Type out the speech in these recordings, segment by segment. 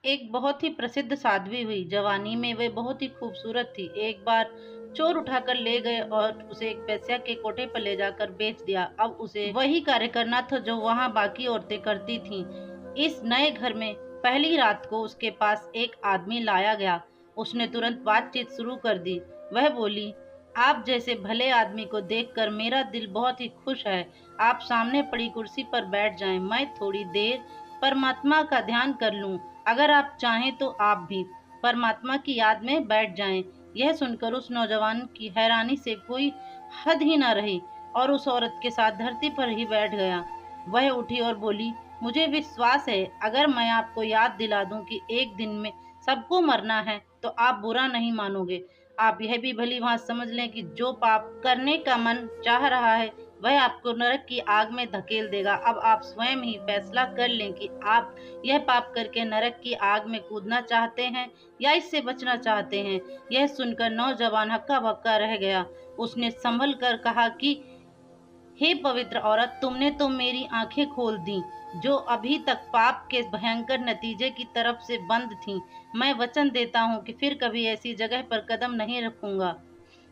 एक बहुत ही प्रसिद्ध साध्वी हुई। जवानी में वे बहुत ही खूबसूरत थी। एक बार चोर उठाकर ले गए और उसे एक वेश्या के कोठे पर ले जाकर बेच दिया। अब उसे वही कार्य करना था जो वहां बाकी औरतें करती थीं। इस नए घर में पहली रात को उसके पास एक आदमी लाया गया। उसने तुरंत बातचीत शुरू कर दी। वह बोली, आप जैसे भले आदमी को देखकर मेरा दिल बहुत ही खुश है। आप सामने पड़ी कुर्सी पर बैठ जाएं, मैं थोड़ी देर परमात्मा का ध्यान कर लूं। अगर आप चाहें तो आप भी परमात्मा की याद में बैठ जाएं। यह सुनकर उस नौजवान की हैरानी से कोई हद ही न रही और उस औरत के साथ धरती पर ही बैठ गया। वह उठी और बोली, मुझे विश्वास है अगर मैं आपको याद दिला दूं कि एक दिन में सबको मरना है तो आप बुरा नहीं मानोगे। आप यह भी भली भांति समझ लें कि जो पाप करने का मन चाह रहा है वह आपको नरक की आग में धकेल देगा। अब आप स्वयं ही फैसला कर लें कि आप यह पाप करके नरक की आग में कूदना चाहते हैं या इससे बचना चाहते हैं। यह सुनकर नौजवान हक्का बक्का रह गया। उसने संभल कर कहा कि हे पवित्र औरत, तुमने तो मेरी आंखें खोल दी, जो अभी तक पाप के भयंकर नतीजे की तरफ से बंद थीं। मैं वचन देता हूँ कि फिर कभी ऐसी जगह पर कदम नहीं रखूंगा।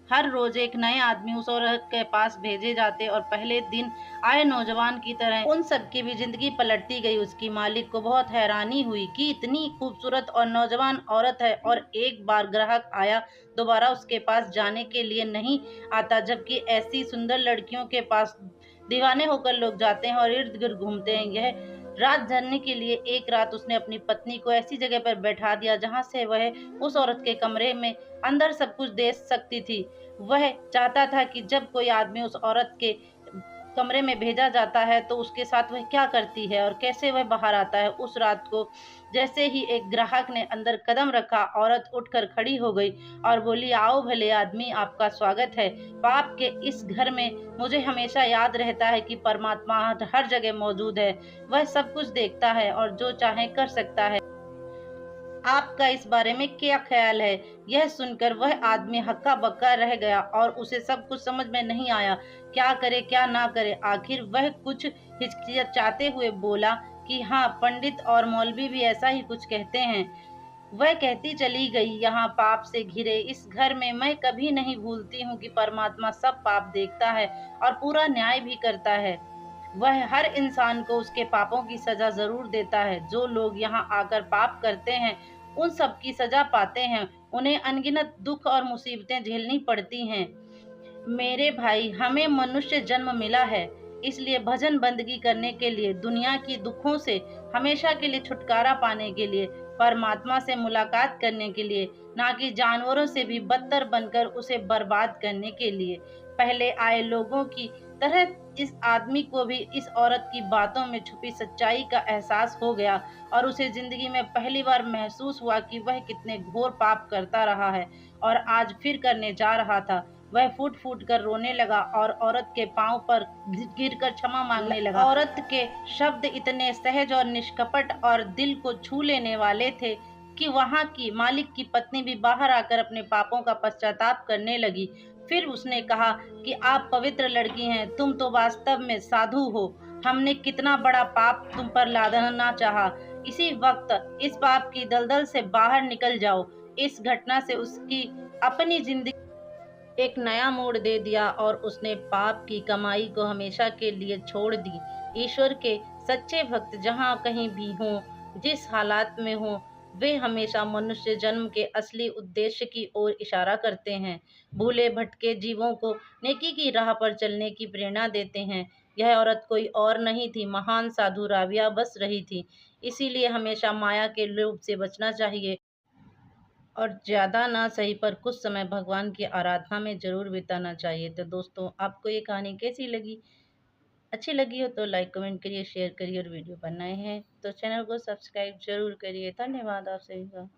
हर रोज एक नए आदमी उस औरत के पास भेजे जाते और पहले दिन आए नौजवान की तरह उन सबकी भी जिंदगी पलटती गई। उसकी मालिक को बहुत हैरानी हुई कि इतनी खूबसूरत और नौजवान औरत है और एक बार ग्राहक आया दोबारा उसके पास जाने के लिए नहीं आता, जबकि ऐसी सुंदर लड़कियों के पास दीवाने होकर लोग जाते हैं और इर्द गिर्द घूमते हैं। यह रात जानने के लिए एक रात उसने अपनी पत्नी को ऐसी जगह पर बैठा दिया जहां से वह उस औरत के कमरे में अंदर सब कुछ देख सकती थी। वह चाहता था कि जब कोई आदमी उस औरत के कमरे में भेजा जाता है तो उसके साथ वह क्या करती है और कैसे वह बाहर आता है। उस रात को जैसे ही एक ग्राहक ने अंदर कदम रखा, औरत उठकर खड़ी हो गई और बोली, आओ भले आदमी, आपका स्वागत है। पाप के इस घर में मुझे हमेशा याद रहता है कि परमात्मा हर जगह मौजूद है। वह सब कुछ देखता है और जो चाहे कर सकता है। आपका इस बारे में क्या ख्याल है? यह सुनकर वह आदमी हक्का-बक्का रह गया और उसे सब कुछ समझ में नहीं आया, क्या करे क्या ना करे। आखिर वह कुछ हिचकिचाते हुए बोला कि हाँ, पंडित और मौलवी भी ऐसा ही कुछ कहते हैं। वह कहती चली गई, यहाँ पाप से घिरे इस घर में मैं कभी नहीं भूलती हूँ कि परमात्मा सब पाप देखता है और पूरा न्याय भी करता है। वह हर इंसान को उसके पापों की सजा ज़रूर देता है। जो लोग यहाँ आकर पाप करते हैं, उन सब की सजा पाते हैं। उन्हें अनगिनत दुख और मुसीबतें झेलनी पड़ती हैं। मेरे भाई, हमें मनुष्य जन्म मिला है, इसलिए भजन बंदगी करने के लिए, दुनिया की दुखों से हमेशा के लिए छुटकारा पाने के लिए, परमात्मा से मुलाकात करने के लिए, ना कि जानवरों से भी बदतर बनकर उसे बर्बाद करने के लिए। पहले आए लोगों की तरह इस आदमी को भी इस औरत की बातों में छुपी सच्चाई का एहसास हो गया और उसे जिंदगी में पहली बार महसूस हुआ कि वह कितने घोर पाप करता रहा है और आज फिर करने जा रहा था। वह फूट-फूट कर रोने लगा और औरत के पाँव पर गिरकर क्षमा मांगने लगा। औरत के शब्द इतने सहज और निष्कपट और दिल को छू लेने वाले थे कि वहाँ की मालिक की पत्नी भी बाहर आकर अपने पापों का पश्चाताप करने लगी। फिर उसने कहा कि आप पवित्र लड़की हैं, तुम तो वास्तव में साधु हो। हमने कितना बड़ा पाप तुम पर लादना चाहा। इसी वक्त इस पाप की दलदल से बाहर निकल जाओ। इस घटना से उसकी अपनी जिंदगी एक नया मोड़ दे दिया और उसने पाप की कमाई को हमेशा के लिए छोड़ दी। ईश्वर के सच्चे भक्त जहाँ कहीं भी हों, जिस हालात में हों, वे हमेशा मनुष्य जन्म के असली उद्देश्य की ओर इशारा करते हैं। भूले भटके जीवों को नेकी की राह पर चलने की प्रेरणा देते हैं। यह औरत कोई और नहीं थी, महान साधु राबिया बस रही थी। इसीलिए हमेशा माया के लोभ से बचना चाहिए और ज़्यादा ना सही पर कुछ समय भगवान की आराधना में ज़रूर बिताना चाहिए। तो दोस्तों, आपको ये कहानी कैसी लगी? अच्छी लगी हो तो लाइक, कमेंट करिए, शेयर करिए और वीडियो पर नए हैं तो चैनल को सब्सक्राइब ज़रूर करिए। धन्यवाद आप सभी का।